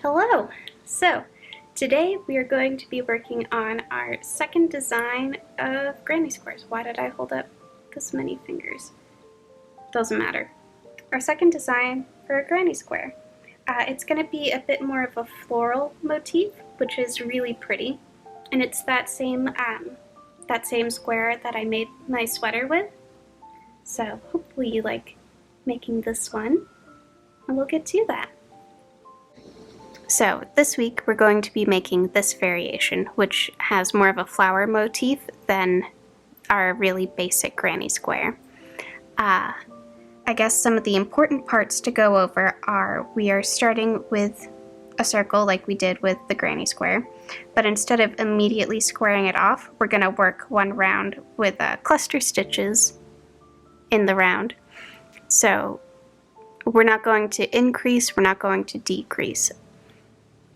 Hello! So, today we are going to be working on our second design of granny squares. Why did I hold up this many fingers? Doesn't matter. Our second design for a granny square. It's going to be a bit more of a floral motif, which is really pretty. And it's that same square that I made my sweater with. So hopefully you like making this one, and we'll get to that. So this week we're going to be making this variation, which has more of a flower motif than our really basic granny square. I guess some of the important parts to go over are we are starting with a circle like we did with the granny square, but instead of immediately squaring it off, we're going to work one round with cluster stitches in the round. So we're not going to increase, we're not going to decrease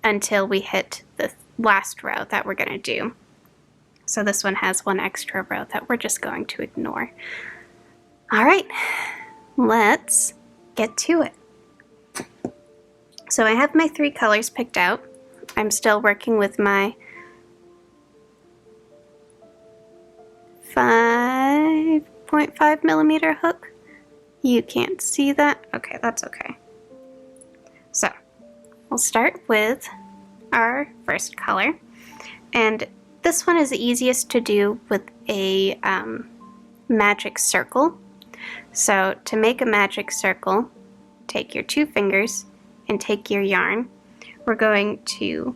until we hit the last row that we're going to do. So this one has one extra row that we're just going to ignore. All right, let's get to it. So I have my 3 colors picked out. I'm still working with my 5.5 millimeter hook. You can't see that? Okay, that's okay. So we'll start with our first color, and this one is the easiest to do with a magic circle. So to make a magic circle, take your 2 fingers and take your yarn. We're going to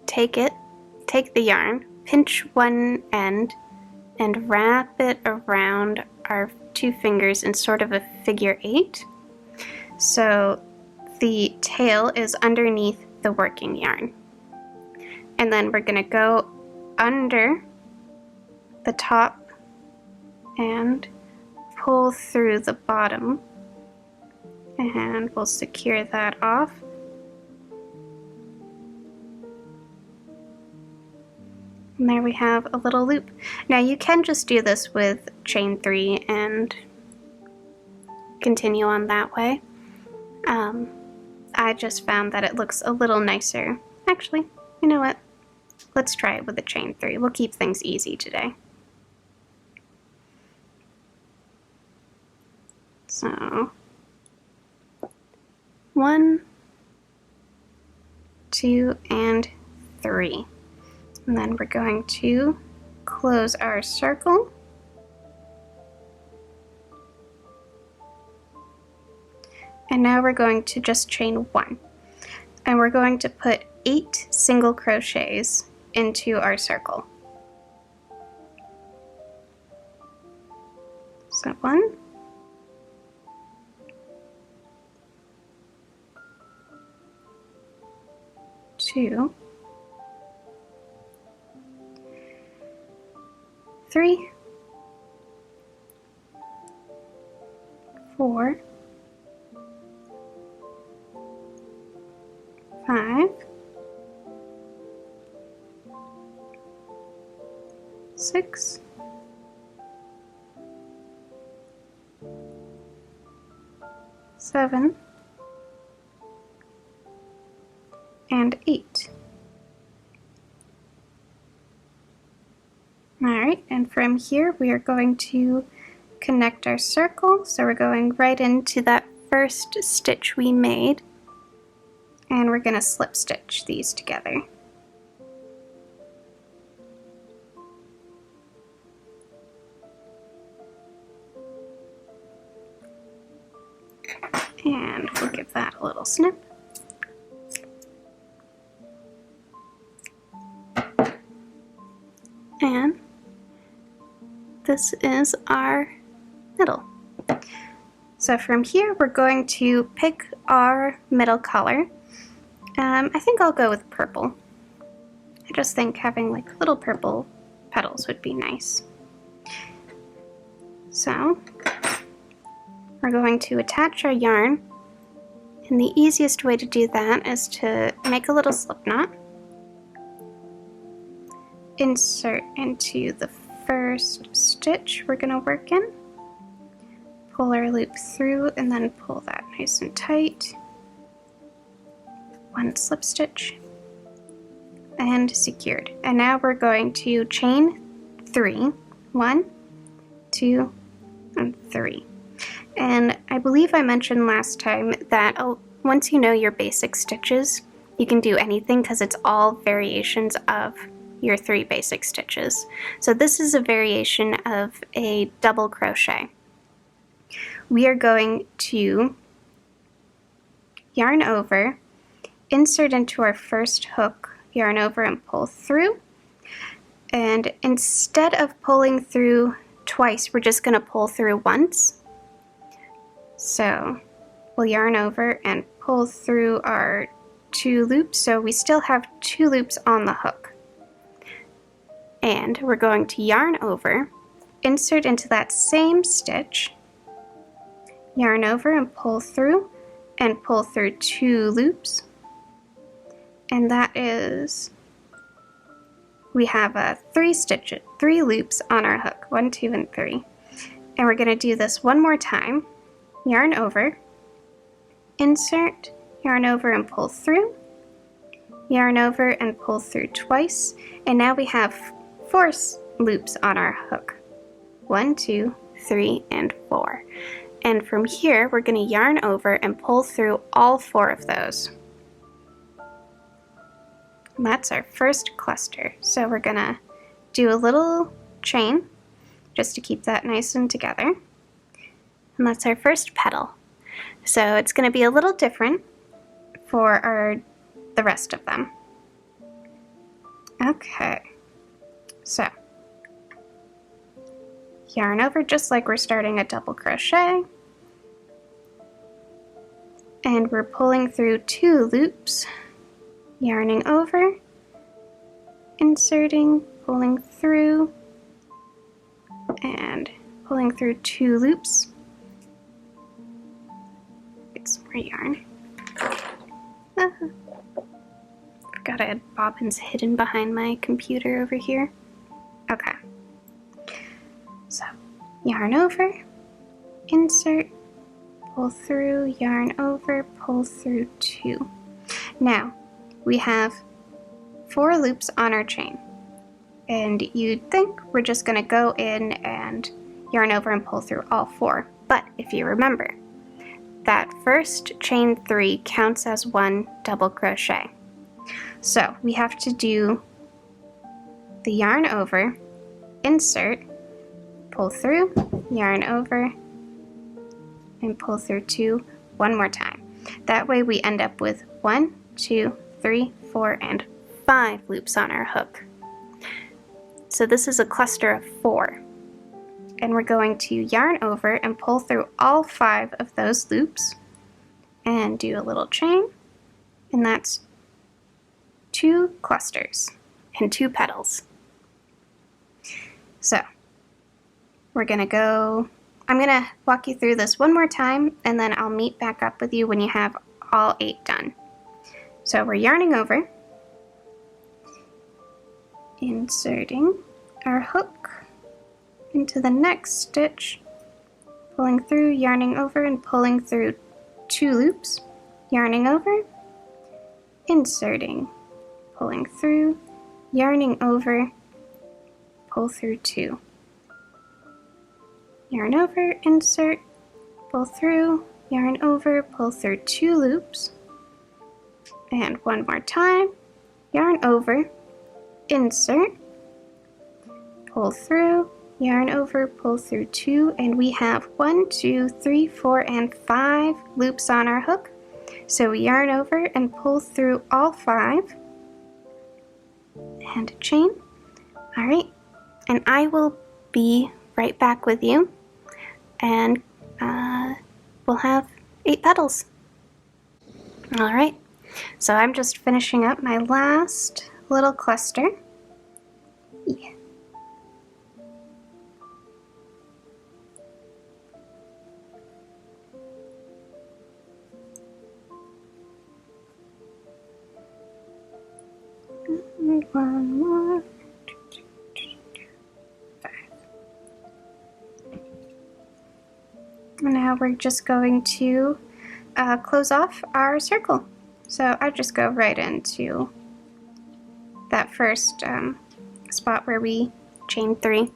take the yarn, pinch one end, and wrap it around our 2 fingers in sort of a figure 8. So the tail is underneath the working yarn. And then we're going to go under the top and pull through the bottom. And we'll secure that off. And there we have a little loop. Now you can just do this with chain 3 and continue on that way. I just found that it looks a little nicer. Actually, you know what? Let's try it with a chain 3. We'll keep things easy today. So 1, 2, and 3. And then we're going to close our circle. And now we're going to just chain 1. And we're going to put 8 single crochets into our circle. So 1, 2, 3, 4, 5, 6, 7, and 8. Alright, and from here we are going to connect our circle. So we're going right into that first stitch we made, and we're going to slip stitch these together. And we'll give that a little snip. And this is our middle. So from here we're going to pick our middle color. I think I'll go with purple. I just think having like little purple petals would be nice. So we're going to attach our yarn, and the easiest way to do that is to make a little slip knot, insert into the first stitch we're going to work in, pull our loop through, and then pull that nice and tight, 1 slip stitch, and secured. And now we're going to chain 3, 1, 2, and 3. And I believe I mentioned last time that once you know your basic stitches, you can do anything because it's all variations of your 3 basic stitches. So this is a variation of a double crochet. We are going to yarn over, insert into our first hook, yarn over and pull through. And instead of pulling through twice, we're just going to pull through once. So we'll yarn over and pull through our 2 loops, so we still have 2 loops on the hook. And we're going to yarn over, insert into that same stitch, yarn over and pull through 2 loops. And that is, we have 3 loops on our hook, 1, 2, and 3. And we're going to do this one more time. Yarn over, insert, yarn over and pull through, yarn over and pull through twice, and now we have 4 loops on our hook. 1, 2, 3, and 4. And from here, we're going to yarn over and pull through all 4 of those. And that's our first cluster. So we're going to do a little chain just to keep that nice and together. And that's our first petal. So it's going to be a little different for the rest of them. Okay, so yarn over just like we're starting a double crochet, and we're pulling through 2 loops, yarning over, inserting, pulling through, and pulling through 2 loops. Get some more yarn. Forgot I had bobbins hidden behind my computer over here. Okay. So, yarn over, insert, pull through, yarn over, pull through 2. Now, we have 4 loops on our chain. And you'd think we're just going to go in and yarn over and pull through all 4. But if you remember, that first chain 3 counts as 1 double crochet. So we have to do the yarn over, insert, pull through, yarn over, and pull through 2 one more time. That way we end up with 1, 2, 3, 4, and 5 loops on our hook. So this is a cluster of 4. And we're going to yarn over and pull through all 5 of those loops and do a little chain, and that's 2 clusters and 2 petals. So we're gonna go, I'm gonna walk you through this one more time, and then I'll meet back up with you when you have all 8 done. So we're yarning over, inserting our hook into the next stitch, pulling through, yarning over, and pulling through 2 loops, yarning over, inserting, pulling through, yarning over, pull through 2. Yarn over, insert, pull through, yarn over, pull through 2 loops, and one more time, yarn over, insert, pull through, yarn over, pull through 2, and we have 1, 2, 3, 4, and 5 loops on our hook. So we yarn over and pull through all 5 and chain. All right, and I will be right back with you, and we'll have 8 petals. All right, so I'm just finishing up my last little cluster. Yeah. And 1 more. 5. And now we're just going to close off our circle. So I just go right into that first spot where we chain 3.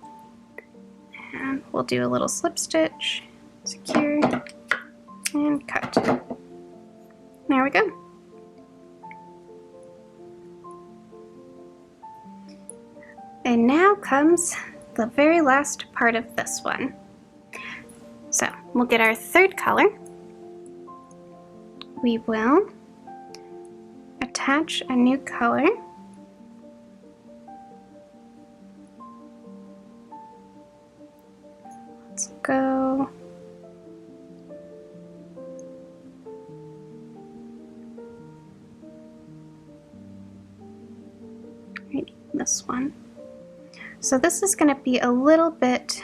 And we'll do a little slip stitch, secure, and cut. There we go. And now comes the very last part of this one. So we'll get our third color. We will attach a new color. Let's go right, this one. So this is going to be a little bit,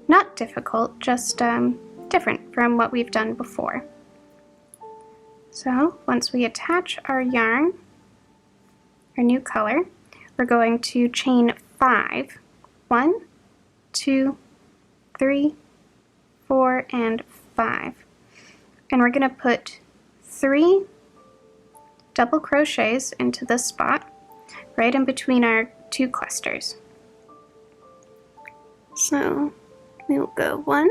not difficult, just different from what we've done before. So once we attach our yarn, our new color, we're going to chain 5. 1, 2, 3, 4, and 5. And we're going to put 3 double crochets into this spot, right in between our 2 clusters. So we'll go 1,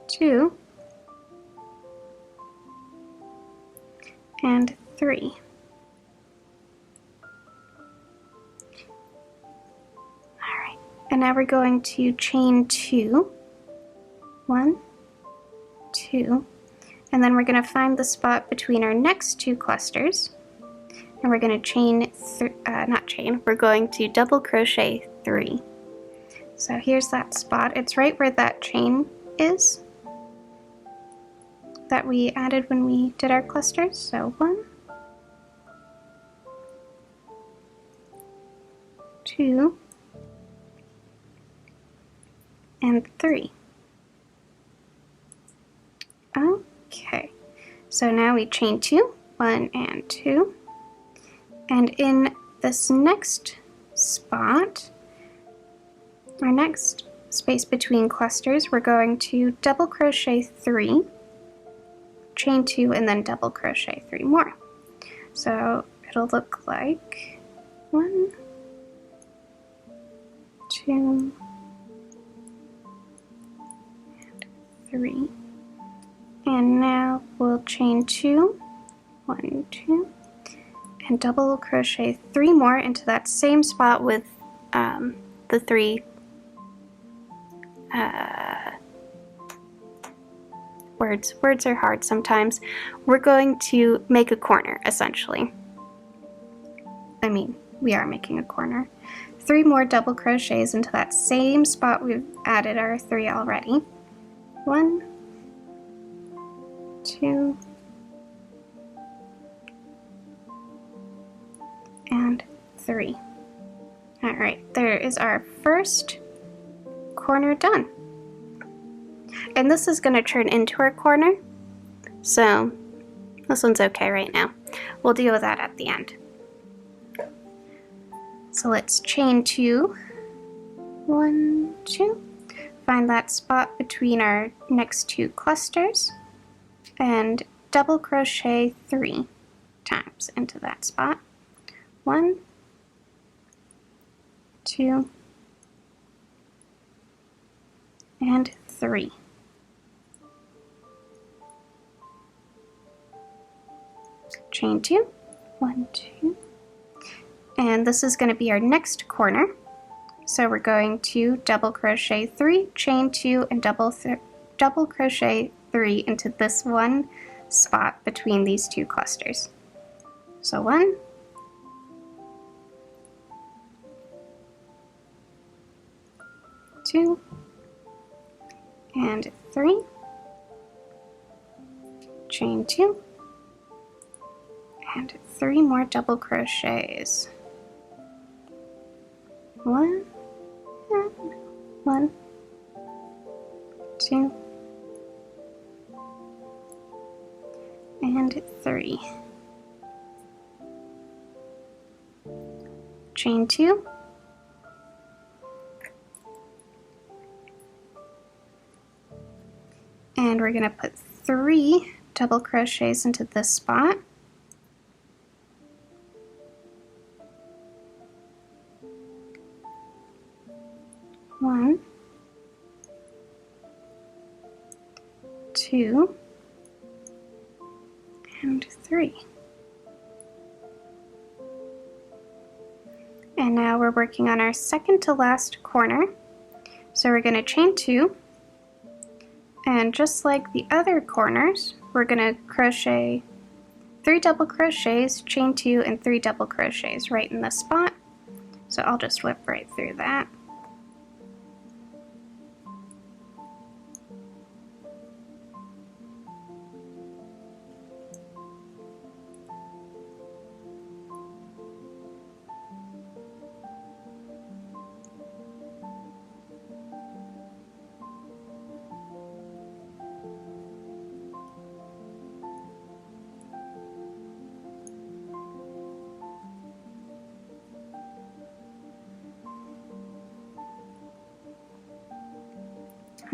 2, and 3. Alright, and now we're going to chain 2. 1, 2, and then we're going to find the spot between our next 2 clusters, and we're going to chain, we're going to double crochet 3. So here's that spot. It's right where that chain is that we added when we did our clusters. So 1, 2, and 3. Okay, so now we chain 2, 1 and 2, and in this next spot, our next space between clusters, we're going to double crochet 3, chain 2, and then double crochet 3 more. So it'll look like 1, 2, and 3. And now we'll chain 2, 1, 2, and double crochet 3 more into that same spot with the 3 words are hard sometimes. We're going to make a corner, essentially. I mean, we are making a corner. 3 more double crochets into that same spot we've added our 3 already. 1, 2, and 3. Alright, there is our first corner done. And this is going to turn into our corner, so this one's okay right now. We'll deal with that at the end. So let's chain 2, 1, 2, find that spot between our next 2 clusters, and double crochet 3 times into that spot. 1, 2, and 3. Chain 2, 1, 2, and this is going to be our next corner. So we're going to double crochet 3, chain 2, and double crochet 3 into this one spot between these 2 clusters. So 1, 2, and 3, chain 2, and 3 more double crochets. 1, 1, 2, and 3. Chain 2, And we're going to put 3 double crochets into this spot. One, 2, and 3. And now we're working on our second to last corner. So we're going to chain 2, and just like the other corners, we're going to crochet 3 double crochets, chain 2, and 3 double crochets right in this spot. So I'll just whip right through that.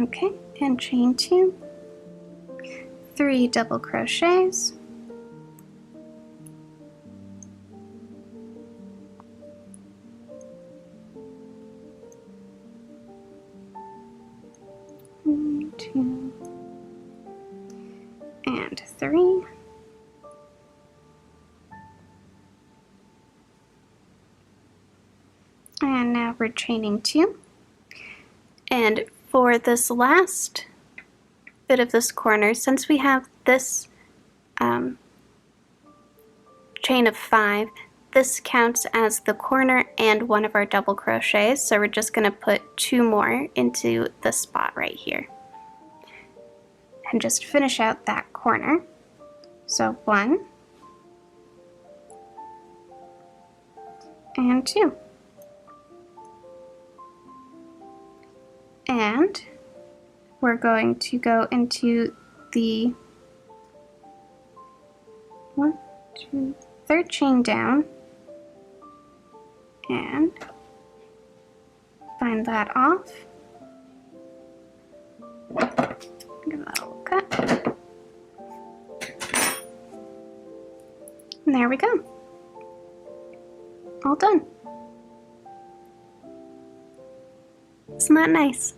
Okay, and chain 2, 3 double crochets, one, 2, and 3. And now we're chaining 2. And for this last bit of this corner, since we have this chain of 5, this counts as the corner and one of our double crochets, so we're just going to put 2 more into this spot right here. And just finish out that corner. So 1 and 2. And we're going to go into the 1, 2, 3rd chain down and find that off. Give that a little cut. And there we go. All done. Isn't that nice?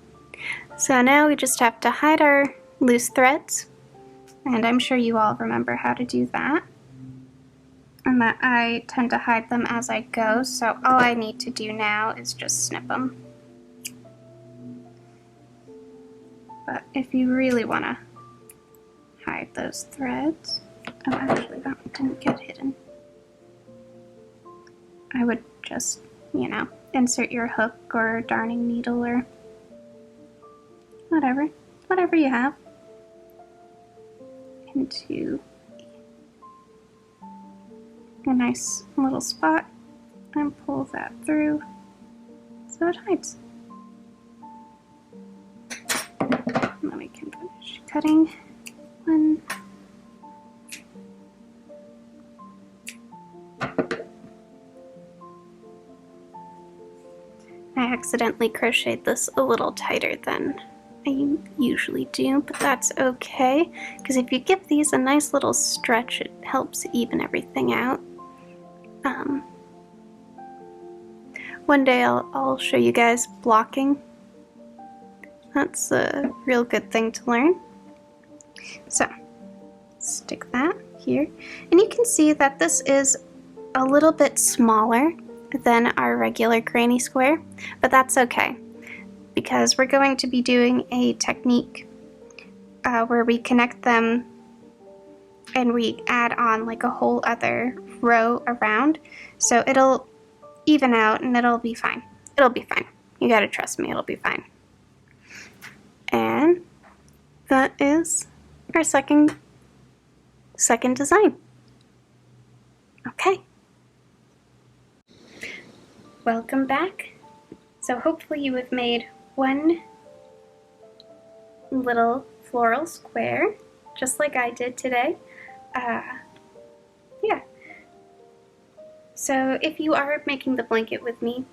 So now we just have to hide our loose threads, and I'm sure you all remember how to do that, and that I tend to hide them as I go, so all I need to do now is just snip them. But if you really want to hide those threads, oh actually that didn't get hidden, I would just, you know, insert your hook or darning needle or whatever you have into a nice little spot and pull that through so it hides. And then we can finish cutting one. I accidentally crocheted this a little tighter than I usually do, but that's okay, because if you give these a nice little stretch, it helps even everything out. One day I'll show you guys blocking. That's a real good thing to learn. So, stick that here, and you can see that this is a little bit smaller than our regular granny square, but that's okay, because we're going to be doing a technique where we connect them and we add on like a whole other row around, so it'll even out and it'll be fine. It'll be fine. You gotta trust me, it'll be fine. And that is our second design. Okay. Welcome back. So hopefully you have made one little floral square, just like I did today. Yeah. So if you are making the blanket with me,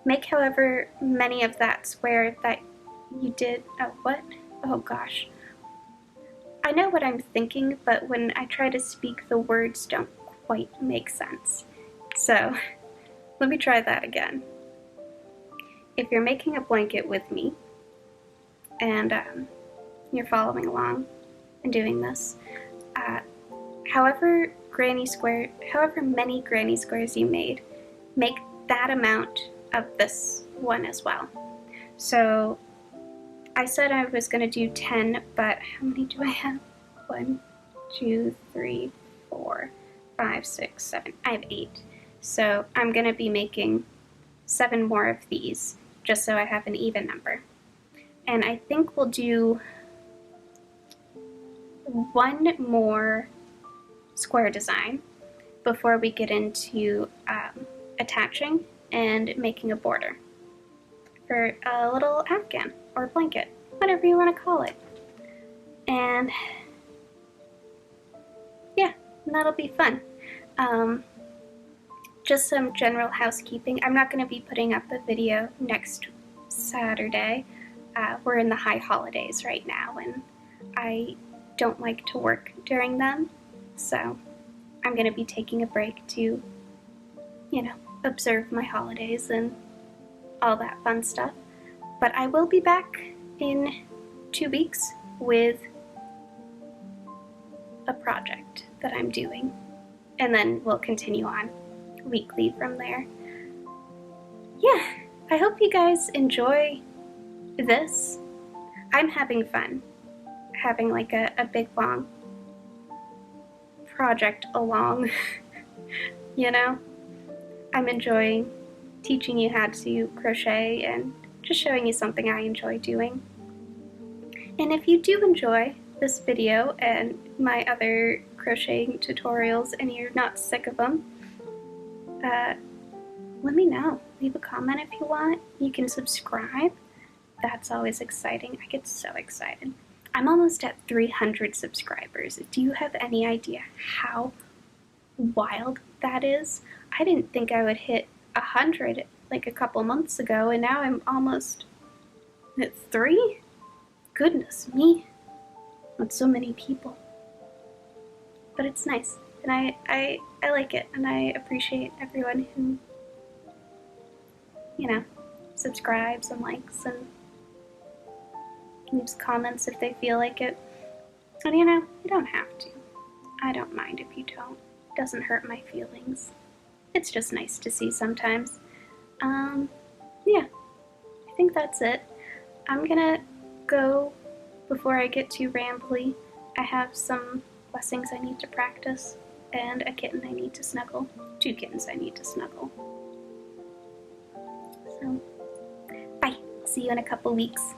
make however many of that square that you did. Oh, what? oh gosh. I know what I'm thinking, but when I try to speak, the words don't quite make sense. So let me try that again. If you're making a blanket with me and you're following along and doing this, however many granny squares you made, make that amount of this one as well. So I said I was going to do 10, but how many do I have? 1, 2, 3, 4, 5, 6, 7. I have 8. So I'm going to be making 7 more of these, just so I have an even number. And I think we'll do 1 more square design before we get into attaching and making a border for a little afghan or blanket, whatever you want to call it. And yeah, that'll be fun. Just some general housekeeping. I'm not going to be putting up a video next Saturday. We're in the high holidays right now, and I don't like to work during them, so I'm going to be taking a break to, you know, observe my holidays and all that fun stuff. But I will be back in 2 weeks with a project that I'm doing, and then we'll continue on weekly from there. Yeah, I hope you guys enjoy this. I'm having fun having like a big long project along, you know? I'm enjoying teaching you how to crochet and just showing you something I enjoy doing. And if you do enjoy this video and my other crocheting tutorials and you're not sick of them, let me know. Leave a comment if you want. You can subscribe. That's always exciting. I get so excited. I'm almost at 300 subscribers. Do you have any idea how wild that is? I didn't think I would hit 100 like a couple months ago, and now I'm almost at 3? Goodness me. That's so many people. But it's nice, and I like it, and I appreciate everyone who, you know, subscribes and likes and leaves comments if they feel like it. And you know, you don't have to. I don't mind if you don't. It doesn't hurt my feelings. It's just nice to see sometimes. Yeah, I think that's it. I'm gonna go before I get too rambly. I have some blessings I need to practice, and a kitten I need to snuggle. 2 kittens I need to snuggle. So, bye. See you in a couple weeks.